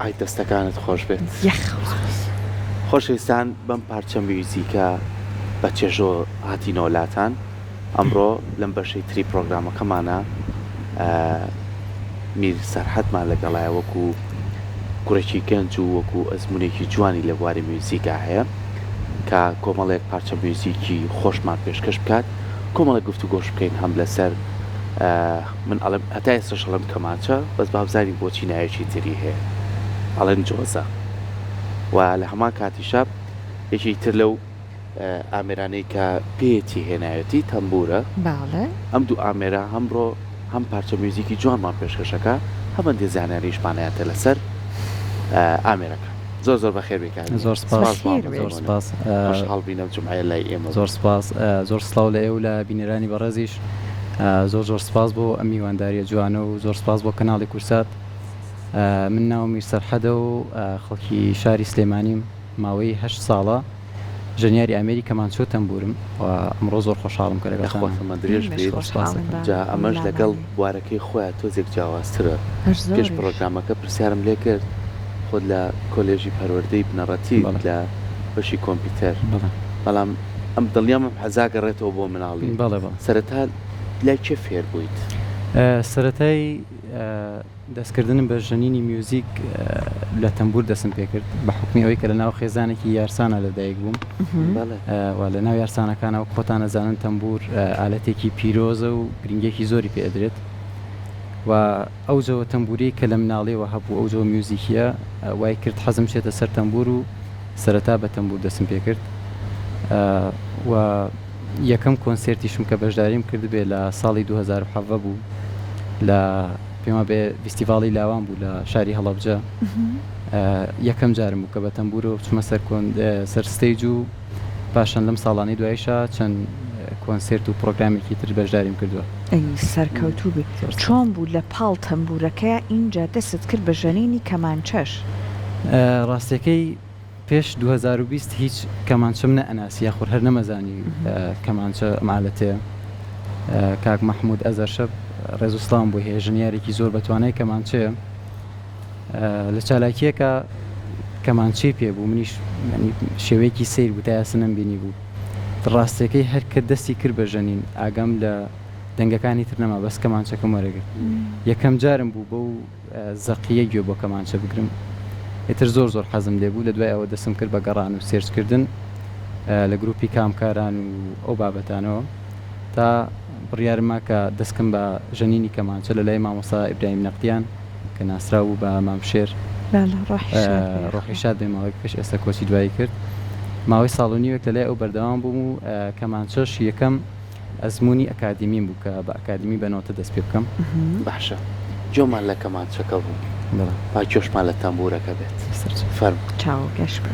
ئای دەستەکانت خۆش بێت خۆشەویستان بەم پارچە میوزیکە بە چێژۆ هاتینەوە لاتان ئەمڕۆ لەم بەشەی تری پرۆگرامەکەمانە میر سەرحەدمان لەگەڵایە وەکو کوڕێکی گەنج و وەکو ئەزمونێکی جوانی لە بواری میوزیکا هەیە کە کۆمەڵێک پارچە میوزیکی خۆشمان پێشکەش بکات کۆمەڵێک گفتوگۆش بکەین هەم لەسەر من ئەڵێم هەتا ئێستاش ئەڵێم کەمانچە بەس بابزانین بۆچی ناوێکی تری هەیە ئەڵێن جۆزە و لە هەمان کاتیشە یەکی تر لەو ئامێرانەی کە پێیەتی هێنایەتی تەمبورە ئەم دوو ئامێرە هەمڕۆ هەم پارچە میوزیکی جوانمان پێشکەشەکە هەمەندێ زانیاریشمانایەتە لەسەر ئامێرەکە زۆر زۆر بەخێر بێکار زۆر سپاس هەڵبینە جمعە لای ئێمە زۆر سپاس زۆر سڵاو لە ئێو لە بینەرانی بەڕێزیش زۆر سپاس بۆ ئەم میوانداریە جوانە و زۆر سپاس بۆ کەناڵی کورسات من ناوم میر سەرحەدە و خەڵکی شاری سلێمانیم ماوەی 8 ساڵە ژەنیاری ئەمریکا کەمانچۆ تەمبورم و ئەمڕۆ زۆر خۆشحاڵم کە لەگەڵ خۆتەمە درێژ بێت جا ئەمەش لەگەڵ بوارەکەی خۆیان تۆزێک جیاوازترە پێش پرۆگرامەکە پرسیارم لێ کرد خۆت لە کۆلێژی پەروەردەی بنەڕەتی لە بەشی کۆمپیوتەر بەڵام ئەم دڵنیام حەزاگەڕێتەوە بۆ مناڵی سەرەتا لای چێ فێر بوویت؟ سەرەتای دەستکردنم بە ژەنینی میوزیک لە تەمبور دەستم پێکرد بە حکمی ئەوەی کە لە ناو خێزانێکی یارسانە لەدایک بووم و لە ناو یارسانەکانەوە خۆتان نەزانن تەمبور ئالەتێکی پیرۆزە و گرنگێکی زۆری پێدرێت و ئەو جۆوە تەمبوری کە لە مناڵیەوە هەبوو ئەو جۆ میوزیکیە وای کرد حەزم شێتە سەر تەمبور و سەرەتا بە تەمبور دەستم پێکرد و یەکەم کۆنسێرتیشم کە بەشداریم کرد بێ لە ساڵی 2007 بوو لە پێما بێ فیستیڤاڵی لاوان بوو لە شاری هەڵەبجە یەکەم جارم بوو کە بە تەمبورەوە بچمە سەر ستەیج و پاشان لەم ساڵانەی دواییشە چەند کۆنسێرت و پرۆگرامێکی تر بەشداریم کردووە سەرکەوتوو بێ چۆن بوو لە پاڵ تەمبورەکە اینجا دەست کرد بە ژەنینی کەمانچەش ڕاستیەکەی پێش 2020 هیچ کەمانچەم نەئەناسی یاخۆر هەر نەمەزانی کەمانچە ئەمالەتەیە کاک مەحموود ئەزەرشەب ڕێز و سڵام بۆ هەیە ژنیارێکی زۆر بەتوانای کەمانچەیە لە چالاکیەکە کەمانچەی پێبوو منیش شێوەیەکی سیر بوو تا یاسە نەمبینی بوو ڕاستیەکەی هەر کە دەستی کرد بە ژەنین ئاگەم لە دەنگەکانی تر نەما بەس کەمانچەکەم وەرەگرت یەکەم جارم بوو بەو زەقیە گوێ بۆ کەمانچە بگرم ئێتر زۆر حەزم لێ بوو لە دوای ئەوە دەستم کرد بە گەڕان و سێرچکردن لە گروپی کامکاران و ئەو بابەتانەوە تا بڕیارما کە دەستکەم بە ژەنینی کەمانچە لە لای مامۆستا ئیبراهیم نەقدیان کە ناسرا بوو بە مامشێر ڕۆحی شاد بێ ماوەیەک پێش ئێستا کۆچی دوایی کرد ماوەی ساڵ و نیوەک لە لای ئەو بەردەوام بووم و کەمانچەش یەکەم ئەزمموی ئەکادیمیم بوو کە بە ئەکادیمی بەنەوەتە دەست پێ بکەم باشە جۆمان لە کەمانچەکە بوو با جۆشمان لە تەمبورەکە بێت فەرم چاو گەشت بێ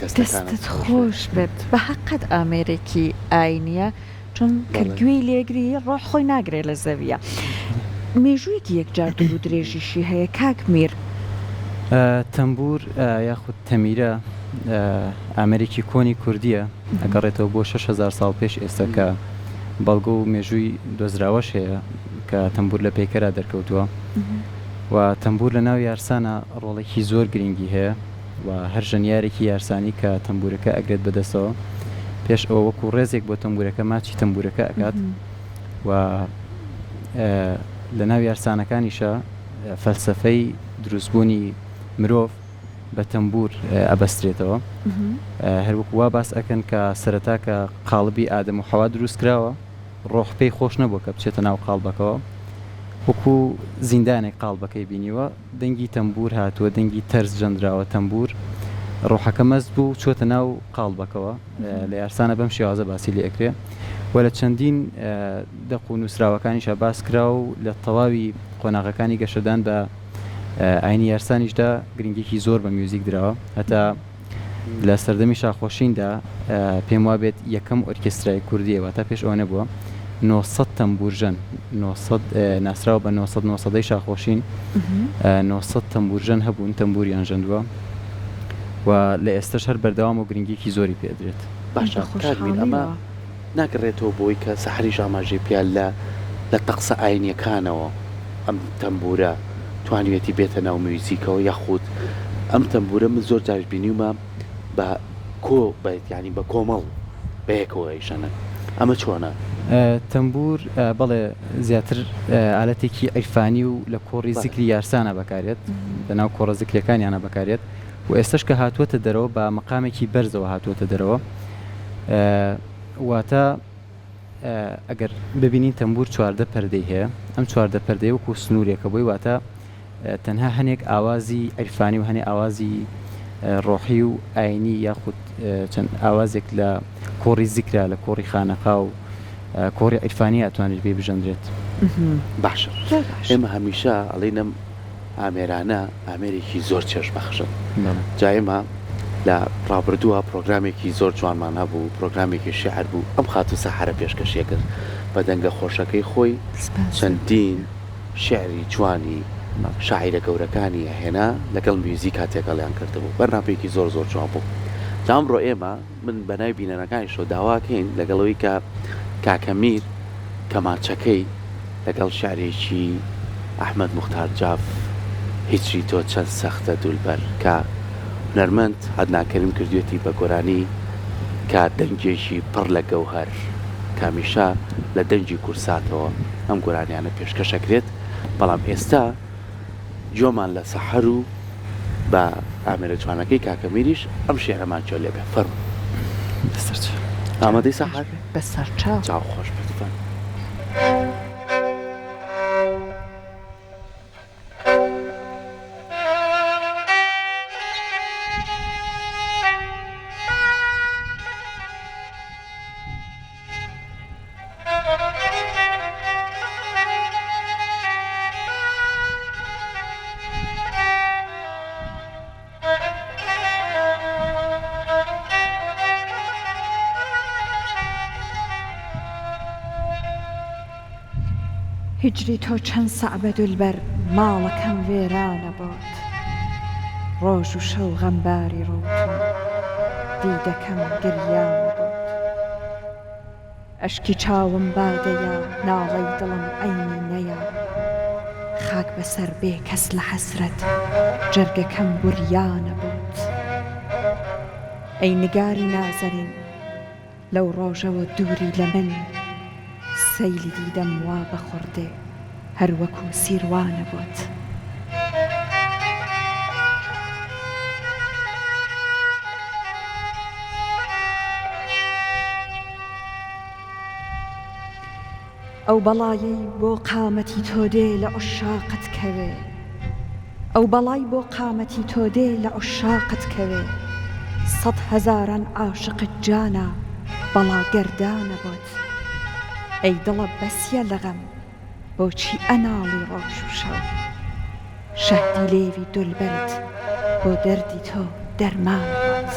دەستت خۆش بێت بە حەقەت ئامێرێکی ئاینیە چون کە گوێی لێگری ڕۆح خۆی ناگرێت لە زەویە مێژوویەکی یەکجار دوور و درێژیشی هەیە کاک میر تەمبور یاخود تەمیرە ئامریکی کۆنی کوردیە ئەگەڕێتەوە بۆ 6,000 ساڵ پێش ئێستا کە بەڵگە و مێژووی دۆزراوەش هەیە کە تەمبور لە پێکەرا دەرکەوتووە و تەمبور لە ناو یارسانە ڕۆڵێکی زۆر گرنگی هەیە و هەر ژەنیارێکی یارسانی کە تەمبورەکە ئەگرێت بەدەستەوە پێش ئەوە وەکو ڕێزێک بۆ تەمبورەکە ماچی تەمبورەکە ئەکات و لە ناو یارسانەکانیشە فەلسەفەی دروستبوونی مرۆڤ بە تەمبور ئەبەسترێتەوە هەروەکو وا باس ئەکەن کە سەرەتا کە قاڵبی ئادەم و حەوا دروست کراوە ڕۆح پێی خۆش نەبووە کە بچێتە ناو قاڵبەکەەوە وەکو زیندانێک قاڵبەکەی بینیوە دەنگی تەمبور هاتووە دەنگی تەرز جەندراوە تەمبور ڕۆحەکە مەست بوو چۆتە ناو قاڵبەکەەوە لە یارسانە بەم شێوازە باسی لێ ئەکرێ وە لە چەندین دەق و نووسراوەکانیشە باس کرا و لە تەواوی قۆناغەکانی گەشەدان بە ئاینی یارسانیشدا گرنگێکی زۆر بە میوزیک درراوە هەتا لە سەردەمی شاخۆشیندا پێم وا بێت یەکەم ئۆرکێسترای کوردیەوە تا پێش ئەوە نەبووە 900 تەمبورژەن 900 ناسراوە بە 900 شاخۆشین 900 تەمبورژەن هەبوون تەمبوریان ژەندووە و لە ئێستش هەر بەردەوام و گرنگێکی زۆری پێدرێت باشە ئەمە ناگەڕێتەوە بۆی کە سەحریش ئاماژەی پیان لە تەقسە ئاینیەکانەوە ئەم تەمبورە توانوێتی بێتە ناو میوزیکەوە یاخود ئەم تەمبورە من زۆر جارش بینیومە بە کۆ ینی بە کۆمەڵ بەیەکەوە ئەیشەنە ئەمە چۆنە؟ تەمبور بەڵێ زیاتر ئالەتێکی ئەیفانی و لە کۆڕی زیکری یارسانە بەکارێت لە ناو کۆڕە زیکریەکانیانە بەکارێت و ئێستش کە هاتووەتە دەرەوە بە مەقامێکی بەرزەوە هاتووەتە دەرەوە واتە ئەگەر ببینین تەمبور 14 پەردەی هەیە ئەم 14 پەردەی وەکو سنوورێکە بۆی واتە تەنها هەنێک ئاوازی ئەرفانی و هەنێ ئاوازی ڕۆحی و ئاینی یاخود چەند ئاوازێک لە کۆڕی زیکرا لە کۆڕی خانەقا و کۆڕی ئەرفانی ئەتوانێت بێ بژەندرێت باشە ئێمە هەمیشە ئەڵێنم ئامێرانە ئامێرێکی زۆر چێژبەخشن جا ئێمە لە ڕابردووە پرۆگرامێکی زۆر جوانمان هەبوو پرۆگرامێکی شێعر بوو ئەم خاتو سەحارە پێشکەشیە کرد بە دەنگە خۆشەکەی خۆی چەندین شێعری جوانی شاعیرە گەورەکانی هێنا لەگەڵ میوزیک کاتێکەڵیان کردبوو بەرنامەیەکی زۆر جوان بوو جامڕۆ ئێمە من بەناوی بینەرەکانیشەوە داواکەین لەگەڵەوەی کە کاکەمیر کەماچەکەی لەگەڵ شعرێکی ئەحمەد موختار جاف هیچی تۆ چەند سەختە دولبەر کە هونەرمەند عەدنان کردوێتی بە گۆرانی کە دەنگێکی پڕ لە گەوهەر کامیشە لە دەنجی کورساتەوە ئەم گۆرانیانە پێشکەشەکرێت بەڵام ئێستا جۆمان لە سەحەر و بە ئامێرە جوانەکەی کاکەمیریش ئەم شێعرەمان چۆ لێ بێ فەرموو ئامادەی سەحەر بەسەر چاو خۆش بێت هجری تۆ چەند سەعبە دولبەر ماڵەکەم وێرانە بۆت ڕۆژ و شەو غەمباری ڕۆتون دیدەکەم گریانە بۆت ئەشکی چاوم بادەیە ناڵەی دڵم عەینی نەیە خاک بەسەر بێ کەس لە حەسرەت جەرگەکەم بوریانە بۆت ئەی نگاری نازەرین لەو ڕۆژەوە دووری لە من سەیلی دیدەم وا بەخوردێ هەر وەکو سیروانە بۆت ئەو بەڵایی بۆ قامەتی تۆ دێ لە عوشاقت کەوێ ئەو بەڵای بۆ قامەتی تۆ دێ لە عوشاقت کەوێ 100,000 عاشقت جانە بەڵا گەردانە بۆت ئەی دڵە بەسیە لەغەم بۆچی ئەناڵی ڕۆژ و شەو شەهدی لێوی دولبەرت بۆ دەردی تۆ دەرمانە بۆت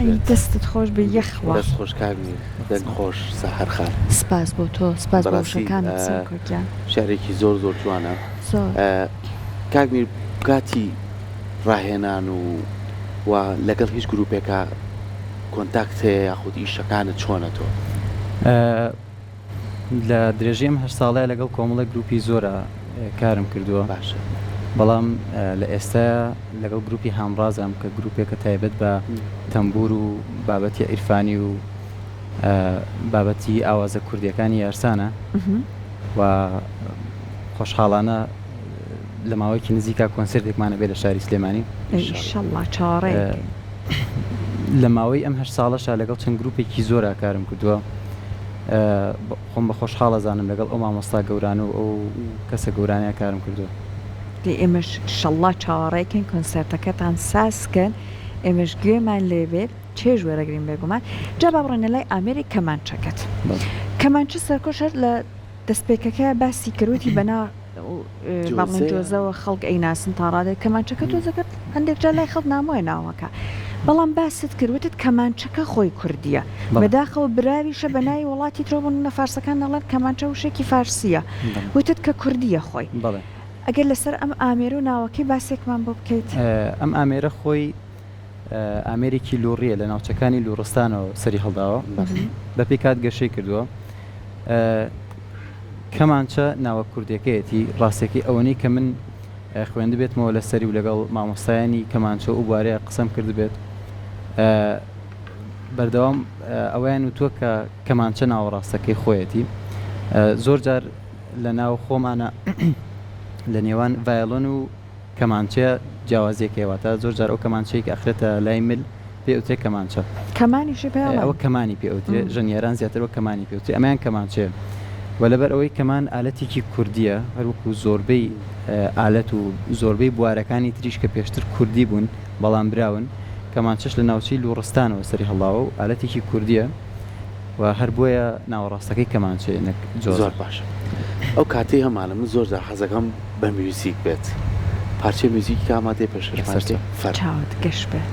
بێت دەستت خۆش بە یەخوا دەست خۆش کاگمیر دەنگ خۆش سەحەر خار سپاس بۆ تۆ سپاس بۆ بەڕاستی، وشەکانت قسەم کوردیان شارێکی زۆر زۆر جوانە زۆر کاگمیر کاتی ڕاهێنان و لەگەڵ هیچ گروپێکە کۆنتاکت هەیە یاخود ئیشەکانت چۆنە تۆ لە درێژەم هەشت ساڵەیە لەگەڵ کۆمەڵە گروپی زۆرە کارم کردووە باشە بەڵام لە ئێستا لەگەڵ گروپی هامڕازم کە گروپێکە تایبەت بە تەمبور و بابەتی عیرفانی و بابەتی ئاوازە کوردیەکانی یارسانە و خۆشحاڵانە لە ماوەیەکی نزیکا کۆنسرتێکمانە بێت لە شاری سلێمانی ئینشەڵڵا چاڕێ لە ماوەی ئەم هەشت ساڵەشە لەگەڵ چەند گروپێکی زۆرە کارم کردووە خۆم بە خۆشحاڵە زانم لەگەڵ ئەو مامۆستا گەوران و ئەو کەسە گەورانیان کارم کردووە ئێمەش شەڵڵا چاوەڕێکن کۆنسرتەکەتان ساسکەن ئێمەش گوێمان لێبێت چێژ وەرەگرین بێگومان جا با بڕێنە لای ئامێری کەمانچەکەت کەمانچە سەرکۆشەر لە دەستپێکەکە باسی کردوتی بەنا باڵێن جۆزەوە خەڵک ئەیناسن تا ڕادێت کەمانچەکە تۆزەکەت هەندێک جا لای خەڵک نامۆیە ناوەکە بەڵام باست کردوتت کەمانچەکە خۆی کوردیە بەداخەوە براویشە بە ناوی وڵاتی ترۆبوون لە فارسەکان دەڵێن کەمانچە وشێکی فارسیە وتت کە کوردیە خۆی ئەگەر لەسەر ئەم ئامێر و ناوەکەی باسێکمان بۆ بکەیت ئەم ئامێرە خۆی ئامێرێکی لوڕیە لە ناوچەکانی لوڕستانەوە سەری هەڵداوە بە پێی کات گەشەی کردووە کەمانچە ناوە کوردەکەیەتی ڕاستێکی ئەوەنەی کە من خوێندە بێتمەوە لە سەری و لەگەڵ مامۆستایانی کەمانچە و بوارەیە قسەم کرد بێت بەردەوام ئەویان وتووە کە کەمانچە ناوەڕاستەکەی خۆیەتی زۆر جار لە ناو خۆمانە لە نێوان ڤایۆلۆن و کەمانچەیە جیاوازیەکەواتە زۆر جار ئەو کەمانچەیەکی ئەخرێتە لای مل پێوتێ کەمانچە کەمانیشی پێ ئەوە کەمانی پێوتێ ژەنیێران زیاترەوە کەمانی پێوتێ ئەمایان کەمانچێ و لەبەر ئەوەی کەمان ئالەتێکی کوردیە هەروەکو زۆربەی ئالەت و زۆربەی بوارەکانی تریش کە پێشتر کوردی بوون بەڵام براون کەمانچەش لە ناوچەی لوڕستانەوە سەری هەڵاوە و ئالەتێکی کوردیە و هەر بۆیە ناوەڕاستەکەی کەمانچێ زۆر باشە ئەو کاتەی هەمانە من زۆر حەزەکەم بە میوزیک بێت پارچەی میوزیکی ئامادەی پێشەر چاوت گەشت بێت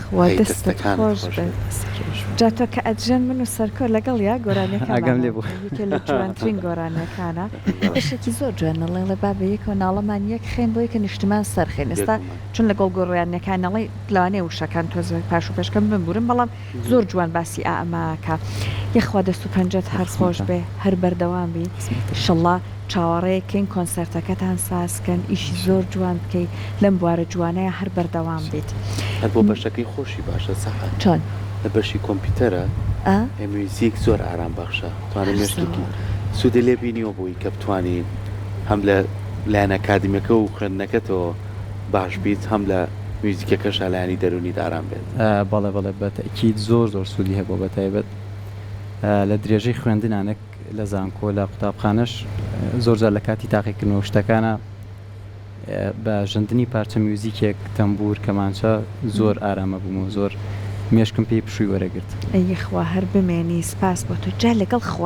خوا دەستت خۆش بێت جا تۆ کە ئەجێن من و سەرکۆر لەگەڵ یا ئاگام لێ بوو. گۆرانەکە لە جوانترین گۆرانەکانە بەشێکی زۆر جوانە لێڵێ بابەیەکەوە ناڵەمان یەک خێن بۆ یەکە نیشتمان سەرخێن ئێستا چون لەگەڵ گۆڕیانەکانەڵی لەوانەیە وشەکان تۆزە پاش و پێشکەم بمبورم بەڵام زۆر جوان باسی ئاماکە یەخوا دەست و پەنجەت هەر خۆش بێ هەر بەردەوام بی شڵا چاوەڕێیەکەین کۆنسەرتەکەتان سازکەن ئیشی زۆر جوان بکەیت لەم بوارە جوانەیە هەر بەردەوام بیت هەر بۆ بەشەکەی خۆشی باشە سەحات چۆن لە بەشی کۆمپیوتەرە موزیک زۆر ئارام بەخشە توانێت مێشتێکی سوودە لێ بینیەوە بووی کە بتوانین هەم لە لایەن ئەکادمیەکە و خوێندنەکەتەوە باش بیت هەم لە موزیکەکەش لایەنی دەرونی ئارام بێت بەڵێ بەڵێ بەتەکید زۆر سوودی هەبوو بەتایبەت لە درێژەی خوێندنانێک لە زانکۆ لە قوتابخانەش زۆرجار لە کاتی تاقیکردنەوە شتەکانە بە ژەندنی پارچە میوزیکێک تەمبور کەمانچە زۆر ئارامە بووم و زۆر مێشکم پێی پشووی وەرەگرت ئەیخوا هەر بمێنی سپاس بۆ تۆ جا لەگەڵ خوا